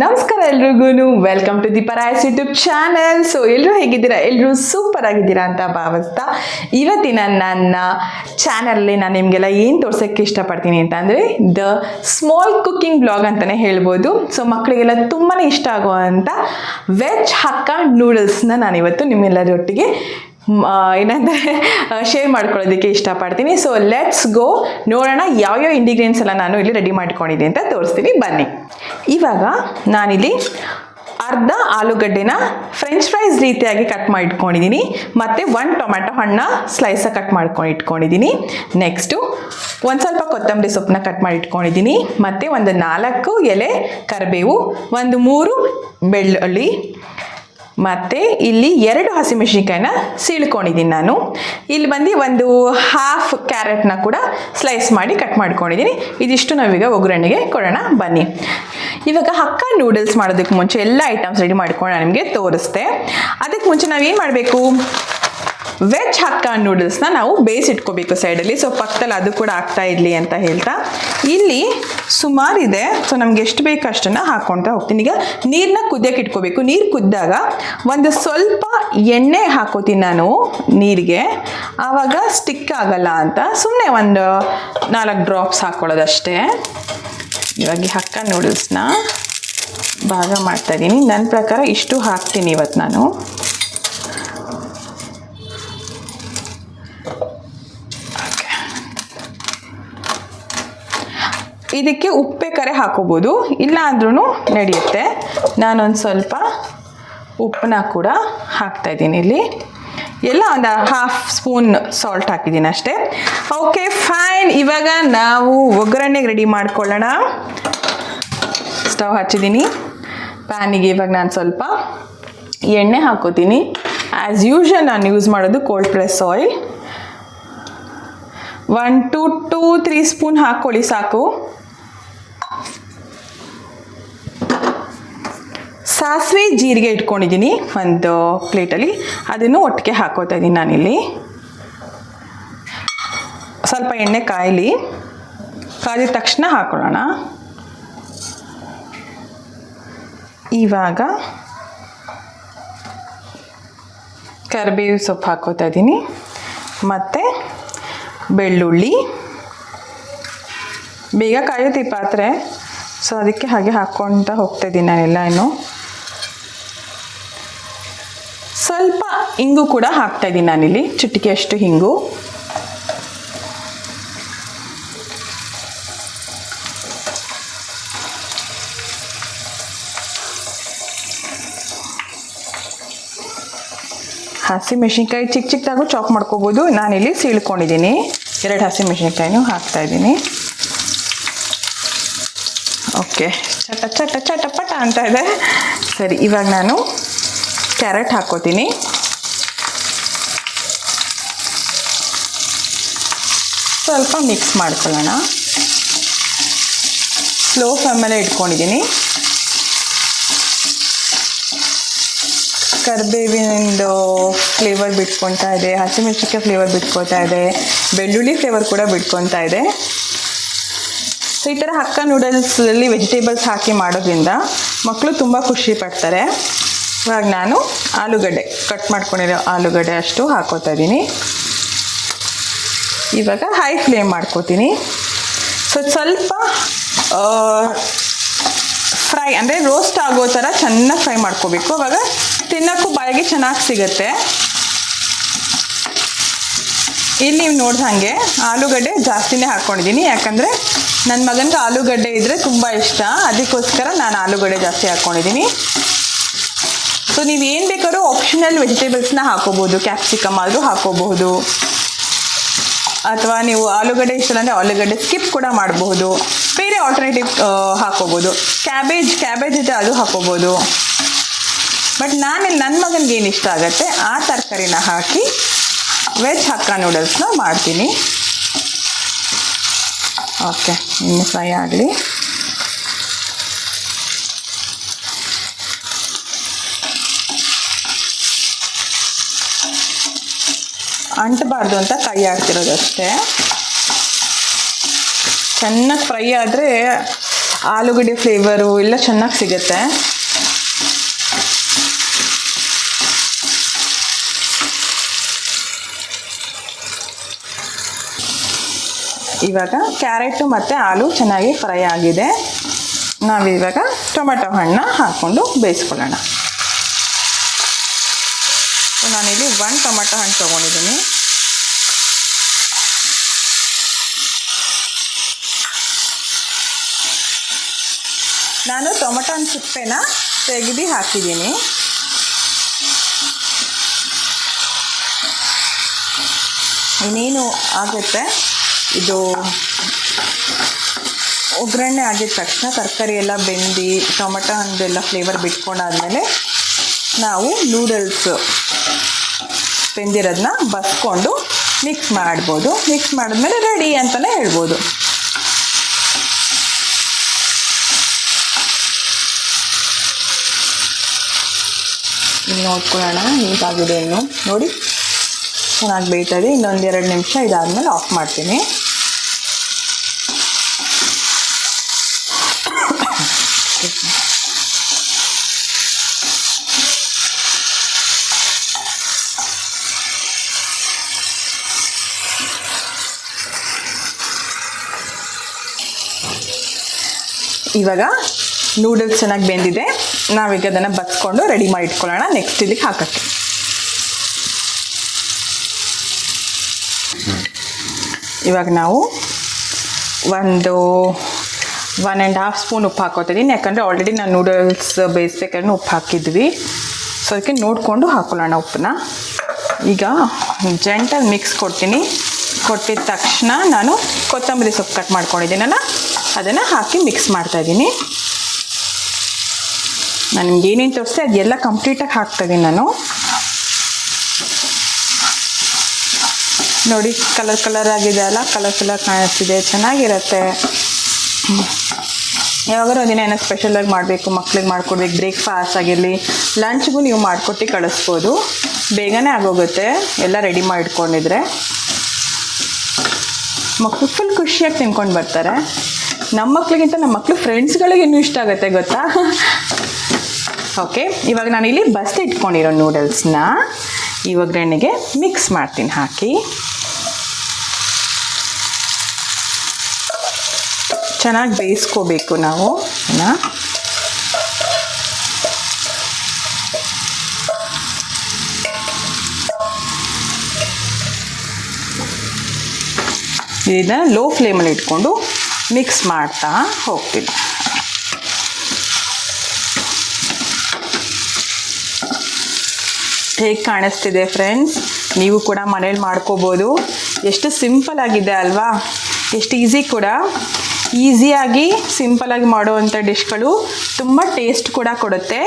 ನಮಸ್ಕಾರ ಎಲ್ರಿಗೂ welcome to the ಪರಾಯಸ್ ಯೂಟ್ಯೂಬ್ ಚಾನೆಲ್. ಸೊ ಎಲ್ಲರೂ ಹೇಗಿದ್ದೀರಾ? ಎಲ್ಲರೂ ಸೂಪರ್ ಆಗಿದ್ದೀರಾ ಅಂತ ಭಾವಿಸ್ತಾ ಇವತ್ತಿನ ನನ್ನ ಚಾನಲಲ್ಲಿ ನಾನು ನಿಮಗೆಲ್ಲ ಏನು ತೋರ್ಸೋಕ್ಕೆ ಇಷ್ಟಪಡ್ತೀನಿ ಅಂತಂದರೆ ದ ಸ್ಮಾಲ್ ಕುಕ್ಕಿಂಗ್ ಬ್ಲಾಗ್ ಅಂತಲೇ ಹೇಳ್ಬೋದು. ಸೊ ಮಕ್ಕಳಿಗೆಲ್ಲ ತುಂಬಾ ಇಷ್ಟ ಆಗುವಂಥ ವೆಜ್ ಹಕ್ಕ ನೂಡಲ್ಸ್ನ ನಾನಿವತ್ತು ನಿಮ್ಮೆಲ್ಲರೊಟ್ಟಿಗೆ ಏನಂದರೆ ಶೇರ್ ಮಾಡ್ಕೊಳ್ಳೋದಕ್ಕೆ ಇಷ್ಟಪಡ್ತೀನಿ. ಸೊ ಲೆಟ್ಸ್ ಗೋ, ನೋಡೋಣ ಯಾವ್ಯಾವ ಇಂಗ್ರೀಡಿಯೆಂಟ್ಸ್ ಎಲ್ಲ ನಾನು ಇಲ್ಲಿ ರೆಡಿ ಮಾಡ್ಕೊಂಡಿದ್ದೀನಿ ಅಂತ ತೋರಿಸ್ತೀನಿ ಬನ್ನಿ. ಇವಾಗ ನಾನಿಲ್ಲಿ ಅರ್ಧ ಆಲೂಗಡ್ಡೆನ ಫ್ರೆಂಚ್ ಫ್ರೈಸ್ ರೀತಿಯಾಗಿ ಕಟ್ ಮಾಡಿ ಇಟ್ಕೊಂಡಿದ್ದೀನಿ. ಮತ್ತು 1 ಟೊಮ್ಯಾಟೊ ಹಣ್ಣು ಸ್ಲೈಸಾಗಿ ಕಟ್ ಮಾಡ್ಕೊಂಡು ಇಟ್ಕೊಂಡಿದ್ದೀನಿ. ನೆಕ್ಸ್ಟು ಒಂದು ಸ್ವಲ್ಪ ಕೊತ್ತಂಬರಿ ಸೊಪ್ಪನ್ನ ಕಟ್ ಮಾಡಿ ಇಟ್ಕೊಂಡಿದ್ದೀನಿ. ಮತ್ತು ಒಂದು 4 ಎಲೆ ಕರಿಬೇವು, ಒಂದು 3 ಬೆಳ್ಳುಳ್ಳಿ, ಮತ್ತು ಇಲ್ಲಿ 2 ಹಸಿಮೆಣಸಿನ್ಕಾಯಿನ ಸೀಳ್ಕೊಂಡಿದ್ದೀನಿ ನಾನು. ಇಲ್ಲಿ ಬಂದು ಒಂದು ಹಾಫ್ ಕ್ಯಾರೆಟ್ನ ಕೂಡ ಸ್ಲೈಸ್ ಮಾಡಿ ಕಟ್ ಮಾಡ್ಕೊಂಡಿದ್ದೀನಿ. ಇದಿಷ್ಟು ನಾವೀಗ ಒಗ್ಗರಣೆಗೆ ಕೊಡೋಣ ಬನ್ನಿ. ಇವಾಗ ಹಕ್ಕ ನೂಡಲ್ಸ್ ಮಾಡೋದಕ್ಕೆ ಮುಂಚೆ ಎಲ್ಲ ಐಟಮ್ಸ್ ರೆಡಿ ಮಾಡ್ಕೊಂಡು ನಾನು ನಿಮಗೆ ತೋರಿಸ್ದೆ. ಅದಕ್ಕೆ ಮುಂಚೆ ನಾವೇನು ಮಾಡಬೇಕು, ವೆಜ್ ಹಕ್ಕ ನೂಡಲ್ಸ್ನ ನಾವು ಬೇಯಿಸಿಟ್ಕೋಬೇಕು ಸೈಡಲ್ಲಿ. ಸೊ ಪಕ್ಕದಲ್ಲಿ ಅದು ಕೂಡ ಆಗ್ತಾ ಇರಲಿ ಅಂತ ಹೇಳ್ತಾ ಇಲ್ಲಿ ಸುಮಾರಿದೆ. ಸೊ ನಮ್ಗೆ ಎಷ್ಟು ಬೇಕು ಅಷ್ಟನ್ನು ಹಾಕ್ಕೊಳ್ತಾ ಹೋಗ್ತೀನಿ. ಈಗ ನೀರನ್ನ ಕುದಿಯೋಕೆ ಇಟ್ಕೋಬೇಕು. ನೀರು ಕುದ್ದಾಗ ಒಂದು ಸ್ವಲ್ಪ ಎಣ್ಣೆ ಹಾಕೋತೀನಿ ನಾನು ನೀರಿಗೆ, ಆವಾಗ ಸ್ಟಿಕ್ ಆಗಲ್ಲ ಅಂತ ಸುಮ್ಮನೆ ಒಂದು 4 ಡ್ರಾಪ್ಸ್ ಹಾಕ್ಕೊಳ್ಳೋದಷ್ಟೇ. ಇವಾಗ ಹಕ್ಕ ನೂಡಲ್ಸ್ನ ಭಾಗ ಮಾಡ್ತಾಯಿದ್ದೀನಿ. ನನ್ನ ಪ್ರಕಾರ ಇಷ್ಟು ಹಾಕ್ತೀನಿ ಇವತ್ತು ನಾನು. ಇದಕ್ಕೆ ಉಪ್ಪೆ ಕರೆ ಹಾಕೋಬೋದು, ಇಲ್ಲ ಅಂದ್ರೂ ನಡೆಯುತ್ತೆ. ನಾನೊಂದು ಸ್ವಲ್ಪ ಉಪ್ಪನ್ನ ಕೂಡ ಹಾಕ್ತಾಯಿದ್ದೀನಿ ಇಲ್ಲಿ. ಎಲ್ಲ ಒಂದು ಹಾಫ್ ಸ್ಪೂನ್ ಸಾಲ್ಟ್ ಹಾಕಿದ್ದೀನಿ ಅಷ್ಟೇ. Okay fine. ಇವಾಗ ನಾವು ಒಗ್ಗರಣೆಗೆ ರೆಡಿ ಮಾಡ್ಕೊಳ್ಳೋಣ. ಸ್ಟವ್ ಹಚ್ಚಿದ್ದೀನಿ. ಪ್ಯಾನಿಗೆ ಇವಾಗ ನಾನು ಸ್ವಲ್ಪ ಎಣ್ಣೆ ಹಾಕೋತೀನಿ. ಆ್ಯಸ್ ಯೂಶ್ವಲ್ ನಾನು ಯೂಸ್ ಮಾಡೋದು cold press oil. 1 to 2-3 spoon ಹಾಕ್ಕೊಳ್ಳಿ ಸಾಕು. ಸಾಸಿವೆ ಜೀರಿಗೆ ಇಟ್ಕೊಂಡಿದ್ದೀನಿ ಒಂದು ಪ್ಲೇಟಲ್ಲಿ, ಅದನ್ನು ಒಟ್ಟಿಗೆ ಹಾಕೋತಾ ಇದ್ದೀನಿ ನಾನಿಲ್ಲಿ. ಸ್ವಲ್ಪ ಎಣ್ಣೆ ಕಾಯಲಿ, ಕಾದಿದ ತಕ್ಷಣ ಹಾಕೊಳ್ಳೋಣ. ಇವಾಗ ಕರಿಬೇವು ಸೊಪ್ಪು ಹಾಕೋತಾ ಇದ್ದೀನಿ, ಮತ್ತು ಬೆಳ್ಳುಳ್ಳಿ. ಬೇಗ ಕಾಯುತ್ತೆ ಈ ಪಾತ್ರೆ, ಸೊ ಅದಕ್ಕೆ ಹಾಗೆ ಹಾಕ್ಕೊಳ್ತಾ ಹೋಗ್ತಾಯಿದ್ದೀನಿ ನಾನೆಲ್ಲ. ಇನ್ನು ಸ್ವಲ್ಪ ಹಿಂಗು ಕೂಡ ಹಾಕ್ತಾಯಿದ್ದೀನಿ ನಾನಿಲ್ಲಿ, ಚಿಟಿಕೆಯಷ್ಟು ಹಿಂಗು. ಹಸಿಮೆಣಸಿನ್ಕಾಯಿ ಚಿಕ್ಕದಾಗೂ ಚಾಪ್ ಮಾಡ್ಕೋಬೋದು. ನಾನಿಲ್ಲಿ ಸೀಳ್ಕೊಂಡಿದ್ದೀನಿ 2 ಹಸಿಮೆಣಸಿನ್ಕಾಯಿನೂ ಹಾಕ್ತಾಯಿದ್ದೀನಿ. ಓಕೆ, ಚಟ ಚಟ ಚಟಪಟ ಅಂತ ಇದೆ. ಸರಿ, ಇವಾಗ ನಾನು ಕ್ಯಾರೆಟ್ ಹಾಕ್ಕೋತೀನಿ. ಸ್ವಲ್ಪ ಮಿಕ್ಸ್ ಮಾಡ್ಕೊಳ್ಳೋಣ. ಸ್ಲೋ ಫ್ಲೇಮಲ್ಲೇ ಇಟ್ಕೊಂಡಿದ್ದೀನಿ. ಕರಿಬೇವಿನಿಂದು ಫ್ಲೇವರ್ ಬಿಟ್ಕೊತಾ ಇದೆ, ಹಸಿಮೆಣಸಿನ್ಕಾಯಿ ಫ್ಲೇವರ್ ಬಿಟ್ಕೊತಾ ಇದೆ, ಬೆಳ್ಳುಳ್ಳಿ ಫ್ಲೇವರ್ ಕೂಡ ಬಿಟ್ಕೊತಾ ಇದೆ. ಸೊ ಈ ಥರ ಹಕ್ಕ ನೂಡಲ್ಸಲ್ಲಿ ವೆಜಿಟೇಬಲ್ಸ್ ಹಾಕಿ ಮಾಡೋದ್ರಿಂದ ಮಕ್ಕಳು ತುಂಬ ಖುಷಿ ಪಡ್ತಾರೆ. ಇವಾಗ ನಾನು ಆಲೂಗಡ್ಡೆ ಕಟ್ ಮಾಡ್ಕೊಂಡಿರೋ ಆಲೂಗಡ್ಡೆ ಅಷ್ಟು ಹಾಕೋತಾ ಇದ್ದೀನಿ. ಇವಾಗ ಹೈ ಫ್ಲೇಮ್ ಮಾಡ್ಕೋತೀನಿ. ಸೊ ಸ್ವಲ್ಪ ಫ್ರೈ ಅಂದರೆ ರೋಸ್ಟ್ ಆಗೋ ಥರ ಚೆನ್ನಾಗಿ ಫ್ರೈ ಮಾಡ್ಕೋಬೇಕು. ಅವಾಗ ತಿನ್ನೋಕ್ಕೂ ಬಾಯಿಗೆ ಚೆನ್ನಾಗಿ ಸಿಗುತ್ತೆ. ಇಲ್ಲಿ ನೀವು ನೋಡ್ದಂಗೆ ಆಲೂಗಡ್ಡೆ ಜಾಸ್ತಿನೇ ಹಾಕ್ಕೊಂಡಿದ್ದೀನಿ, ಯಾಕಂದರೆ ನನ್ನ ಮಗನಿಗೆ ಆಲೂಗಡ್ಡೆ ಇದ್ದರೆ ತುಂಬ ಇಷ್ಟ. ಅದಕ್ಕೋಸ್ಕರ ನಾನು ಆಲೂಗಡ್ಡೆ ಜಾಸ್ತಿ ಹಾಕ್ಕೊಂಡಿದ್ದೀನಿ. ಸೊ ನೀವು ಏನು ಬೇಕಾದ್ರೂ ಆಪ್ಷನಲ್ ವೆಜಿಟೇಬಲ್ಸ್ನ ಹಾಕೋಬೋದು. ಕ್ಯಾಪ್ಸಿಕಮ್ ಆದರೂ ಹಾಕೋಬಹುದು, ಅಥವಾ ನೀವು ಆಲೂಗಡ್ಡೆ ಇಷ್ಟ ಅಂದರೆ ಆಲೂಗಡ್ಡೆ ಸ್ಕಿಪ್ ಕೂಡ ಮಾಡಬಹುದು. ಬೇರೆ ಆಲ್ಟರ್ನೇಟಿವ್ ಹಾಕೋಬೋದು. ಕ್ಯಾಬೇಜ್ ಇದೆ, ಅದು ಹಾಕೋಬೋದು. ಬಟ್ ನಾನಿಲ್ಲಿ ನನ್ನ ಮಗನಿಗೆ ಏನು ಇಷ್ಟ ಆಗುತ್ತೆ ಆ ತರಕಾರಿನ ಹಾಕಿ ವೆಜ್ ಹಕ್ಕ ನೂಡಲ್ಸ್ನ ಮಾಡ್ತೀನಿ. ಓಕೆ, ಇನ್ನು ಫ್ರೈ ಆಗಲಿ. ಅಂಟಬಾರ್ದು ಅಂತ ಕೈ ಆಡ್ತಿರೋದಷ್ಟೇ. ಚೆನ್ನಾಗಿ ಫ್ರೈ ಆದರೆ ಆಲೂಗಡ್ಡೆ ಫ್ಲೇವರು ಎಲ್ಲ ಚೆನ್ನಾಗಿ ಸಿಗುತ್ತೆ. ಇವಾಗ ಕ್ಯಾರೆಟು ಮತ್ತು ಆಲೂ ಚೆನ್ನಾಗಿ ಫ್ರೈ ಆಗಿದೆ. ನಾವಿವಾಗ ಟೊಮೆಟೊ ಹಣ್ಣನ್ನ ಹಾಕ್ಕೊಂಡು ಬೇಯಿಸ್ಕೊಳ್ಳೋಣ. ನಾನಿಲ್ಲಿ 1 ಟೊಮೆಟೊ ಹಣ್ಣು ತೊಗೊಂಡಿದ್ದೀನಿ. ನಾನು ಟೊಮೆಟೊ ಹಣ್ಣು ಸಿಪ್ಪೆನ ತೆಗೆದು ಹಾಕಿದ್ದೀನಿ. ಇನ್ನೇನು ಆಗುತ್ತೆ, ಇದು ಒಗ್ಗರಣೆ ಆಗಿದ ತಕ್ಷಣ ತರಕಾರಿ ಎಲ್ಲ ಬೆಂದು ಟೊಮೆಟೊ ಹಣ್ಣೆಲ್ಲ ಫ್ಲೇವರ್ ಬಿಟ್ಕೊಂಡಾದ್ಮೇಲೆ ನಾವು ನೂಡಲ್ಸ್ ಬೆಂದಿರೋದನ್ನ ಬಸ್ಕೊಂಡು ಮಿಕ್ಸ್ ಮಾಡ್ಬೋದು. ಮಿಕ್ಸ್ ಮಾಡಿದ್ಮೇಲೆ ರೆಡಿ ಅಂತಲೇ ಹೇಳ್ಬೋದು. ಇನ್ನು ನೋಡ್ಕೊಳ್ಳೋಣ ನೀಟಾಗಿದೆ. ಇನ್ನು ನೋಡಿ ಚೆನ್ನಾಗಿ ಬೇಯ್ತದೆ. ಇನ್ನೊಂದು 2 ನಿಮಿಷ ಇದಾದಮೇಲೆ ಆಫ್ ಮಾಡ್ತೀನಿ. ಇವಾಗ ನೂಡಲ್ಸ್ ಚೆನ್ನಾಗಿ ಬೆಂದಿದೆ. ನಾವೀಗ ಅದನ್ನು ಬಸ್ಕೊಂಡು ರೆಡಿ ಮಾಡಿ ಇಟ್ಕೊಳ್ಳೋಣ ನೆಕ್ಸ್ಟ್ ಇಲ್ಲಿಗೆ ಹಾಕೋಕ್ಕೆ. ಇವಾಗ ನಾವು 1.5 ಸ್ಪೂನ್ ಉಪ್ಪು ಹಾಕೋತಿದ್ದೀನಿ. ಯಾಕಂದರೆ ಆಲ್ರೆಡಿ ನಾನು ನೂಡಲ್ಸ್ ಬೇಯಿಸ್ಬೇಕಾದ್ರೆ ಉಪ್ಪು ಹಾಕಿದ್ವಿ. ಸೊ ಅದಕ್ಕೆ ನೋಡಿಕೊಂಡು ಹಾಕೊಳ್ಳೋಣ ಉಪ್ಪನ್ನ. ಈಗ ಜೆಂಟಲ್ ಮಿಕ್ಸ್ ಕೊಡ್ತೀನಿ. ಕೊಟ್ಟಿದ ತಕ್ಷಣ ನಾನು ಕೊತ್ತಂಬರಿ ಸೊಪ್ಪು ಕಟ್ ಮಾಡ್ಕೊಂಡಿದ್ದೀನಲ್ಲ ಅದನ್ನು ಹಾಕಿ ಮಿಕ್ಸ್ ಮಾಡ್ತಾಯಿದ್ದೀನಿ. ನಾನು ನಿಮ್ಗೆ ಏನೇನು ತೋರಿಸ್ತೆ ಅದೆಲ್ಲ ಕಂಪ್ಲೀಟಾಗಿ ಹಾಕ್ತಾಯಿದ್ದೀನಿ ನಾನು. ನೋಡಿ ಕಲರ್ ಆಗಿದೆ ಅಲ್ಲ, ಕಲರ್ ಕಾಣಿಸ್ತಿದೆ, ಚೆನ್ನಾಗಿರುತ್ತೆ. ಯಾವಾಗಾದ್ರೂ ಒಂದಿನ ಏನೋ ಸ್ಪೆಷಲಾಗಿ ಮಾಡಬೇಕು, ಮಕ್ಳಿಗೆ ಮಾಡ್ಕೊಡ್ಬೇಕು, ಬ್ರೇಕ್ಫಾಸ್ಟ್ ಆಗಿರಲಿ, ಲಂಚ್ಗೂ ನೀವು ಮಾಡಿಕೊಟ್ಟು ಕಳಿಸ್ಬೋದು. ಬೇಗನೆ ಆಗೋಗುತ್ತೆ ಎಲ್ಲ ರೆಡಿ ಮಾಡಿ ಇಟ್ಕೊಂಡಿದ್ರೆ. ಮಕ್ಕಳು ಫುಲ್ ಖುಷಿಯಾಗಿ ತಿನ್ಕೊಂಡು ಬರ್ತಾರೆ. ನಮ್ಮ ಮಕ್ಳಿಗಿಂತ ನಮ್ಮ ಮಕ್ಕಳು ಫ್ರೆಂಡ್ಸ್ಗಳಿಗೆ ಇನ್ನೂ ಇಷ್ಟ ಆಗುತ್ತೆ ಗೊತ್ತಾ. ಓಕೆ, ಇವಾಗ ನಾನಿಲ್ಲಿ ಬಸ್ತಿ ಇಟ್ಕೊಂಡಿರೋ ನೂಡಲ್ಸ್ನ ಈ ಒಗ್ಗರಣೆಗೆ ಮಿಕ್ಸ್ ಮಾಡ್ತೀನಿ ಹಾಕಿ. ಚೆನ್ನಾಗಿ ಬೇಯಿಸ್ಕೋಬೇಕು ನಾವು. ಇದನ್ನ ಲೋ ಫ್ಲೇಮಲ್ಲಿ ಇಟ್ಕೊಂಡು ಮಿಕ್ಸ್ ಮಾಡ್ತಾ ಹೋಗ್ತೀನಿ. ಹೇಗೆ ಕಾಣಿಸ್ತಿದೆ ಫ್ರೆಂಡ್ಸ್? ನೀವು ಕೂಡ ಮನೇಲಿ ಮಾಡ್ಕೋಬೋದು. ಎಷ್ಟು ಸಿಂಪಲ್ ಆಗಿದೆ ಅಲ್ವಾ? ಎಷ್ಟು ಈಸಿ ಕೂಡ. ಈಸಿಯಾಗಿ ಸಿಂಪಲಾಗಿ ಮಾಡುವಂಥ ಡಿಶ್ಗಳು ತುಂಬ ಟೇಸ್ಟ್ ಕೂಡ ಕೊಡುತ್ತೆ.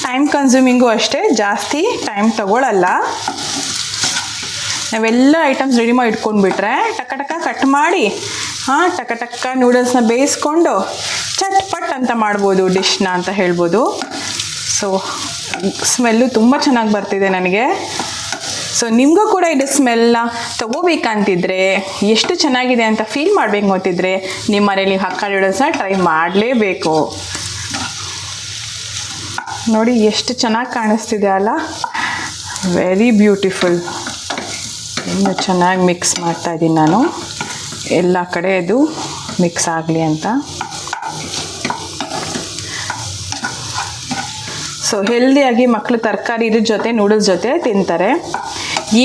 ಟೈಮ್ ಕನ್ಸ್ಯೂಮಿಂಗು ಅಷ್ಟೇ, ಜಾಸ್ತಿ ಟೈಮ್ ತಗೊಳ್ಳಲ್ಲ. ನಾವೆಲ್ಲ ಐಟಮ್ಸ್ ರೆಡಿ ಮಾಡಿ ಇಟ್ಕೊಂಡ್ಬಿಟ್ರೆ ಟಕ ಕಟ್ ಮಾಡಿ ಟಕ ನೂಡಲ್ಸ್ನ ಬೇಯಿಸ್ಕೊಂಡು ಚಟ್ಪಟ್ ಅಂತ ಮಾಡ್ಬೋದು ಡಿಶ್ನ ಅಂತ ಹೇಳ್ಬೋದು. ಸೊ ಸ್ಮೆಲ್ಲು ತುಂಬ ಚೆನ್ನಾಗಿ ಬರ್ತಿದೆ ನನಗೆ. ಸೊ ನಿಮಗೂ ಕೂಡ ಇದು ಸ್ಮೆಲ್ನ ತೊಗೋಬೇಕಂತಿದ್ರೆ, ಎಷ್ಟು ಚೆನ್ನಾಗಿದೆ ಅಂತ ಫೀಲ್ ಮಾಡಬೇಕು ಅಂತಿದ್ರೆ ನಿಮ್ಮ ಮನೇಲಿ ಹಕ್ಕ ನೂಡಲ್ಸ್ನ ಟ್ರೈ ಮಾಡಲೇಬೇಕು. ನೋಡಿ ಎಷ್ಟು ಚೆನ್ನಾಗಿ ಕಾಣಿಸ್ತಿದೆ ಅಲ್ಲ, ವೆರಿ ಬ್ಯೂಟಿಫುಲ್. ಇನ್ನು ಚೆನ್ನಾಗಿ ಮಿಕ್ಸ್ ಮಾಡ್ತಾಯಿದ್ದೀನಿ ನಾನು, ಎಲ್ಲ ಕಡೆ ಇದು ಮಿಕ್ಸ್ ಆಗಲಿ ಅಂತ. ಸೊ ಹೆಲ್ದಿಯಾಗಿ ಮಕ್ಕಳು ತರಕಾರಿ ಇದ್ರ ಜೊತೆ ನೂಡಲ್ಸ್ ಜೊತೆ ತಿಂತಾರೆ.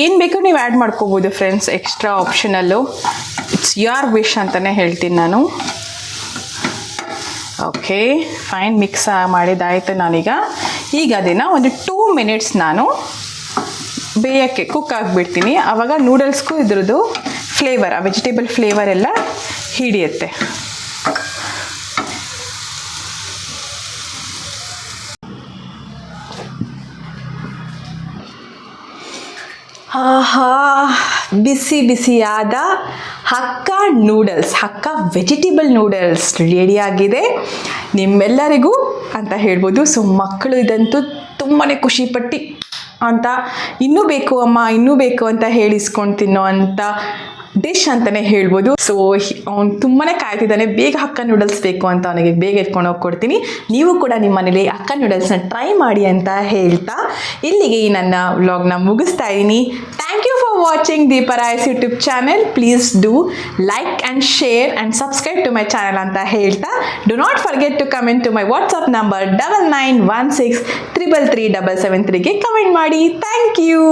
ಏನು ಬೇಕೋ ನೀವು ಆ್ಯಡ್ ಮಾಡ್ಕೋಬೋದು ಫ್ರೆಂಡ್ಸ್, ಎಕ್ಸ್ಟ್ರಾ ಆಪ್ಷನಲ್ಲು. ಇಟ್ಸ್ ಯುವರ್ ವಿಶ್ ಅಂತಲೇ ಹೇಳ್ತೀನಿ ನಾನು. ಓಕೆ ಫೈನ್, ಮಿಕ್ಸ್ ಮಾಡಿದ್ದಾಯಿತು. ನಾನೀಗ ಅದನ್ನು ಒಂದು 2 ಮಿನಿಟ್ಸ್ ನಾನು ಬೇಯೋಕ್ಕೆ ಕುಕ್ ಆಗಿಬಿಡ್ತೀನಿ. ಆವಾಗ ನೂಡಲ್ಸ್ಗೂ ಇದ್ರದ್ದು ಫ್ಲೇವರ್, ಆ ವೆಜಿಟೇಬಲ್ ಫ್ಲೇವರ್ ಎಲ್ಲ ಹಿಡಿಯುತ್ತೆ. ಆಹಾ, ಬಿಸಿ ಬಿಸಿಯಾದ Hakka noodles, Hakka vegetable noodles ರೆಡಿಯಾಗಿದೆ ನಿಮ್ಮೆಲ್ಲರಿಗೂ ಅಂತ ಹೇಳ್ಬೋದು. ಸೊ ಮಕ್ಕಳು ಇದಂತೂ ತುಂಬಾ ಖುಷಿಪಟ್ಟು ಅಂತ ಇನ್ನೂ ಬೇಕು ಅಮ್ಮ ಇನ್ನೂ ಬೇಕು ಅಂತ ಹೇಳಿಸ್ಕೊಂಡು ತಿನ್ನೋ ಅಂಥ ಡಿಶ್ ಅಂತಲೇ ಹೇಳ್ಬೋದು. ಸೊ ಅವ್ನು ತುಂಬಾ ಕಾಯ್ತಿದ್ದಾನೆ, ಬೇಗ ಹಕ್ಕ ನೂಡಲ್ಸ್ ಬೇಕು ಅಂತ ಅವನಿಗೆ ಬೇಗ ಎತ್ಕೊಂಡು ಹೋಗಿ ಕೊಡ್ತೀನಿ. ನೀವು ಕೂಡ ನಿಮ್ಮ ಮನೇಲಿ ಹಕ್ಕ ನೂಡಲ್ಸ್ನ ಟ್ರೈ ಮಾಡಿ ಅಂತ ಹೇಳ್ತಾ ಇಲ್ಲಿಗೆ ಈ ನನ್ನ ವ್ಲಾಗ್ನ ಮುಗಿಸ್ತಾ ಇದ್ದೀನಿ. Thank you for watching Deepa Rai's YouTube channel. Please do like and share and subscribe to my channel ಅಂತ ಹೇಳ್ತಾ, do not forget to comment to my WhatsApp number 9916333773ಗೆ ಕಮೆಂಟ್ ಮಾಡಿ. Thank you.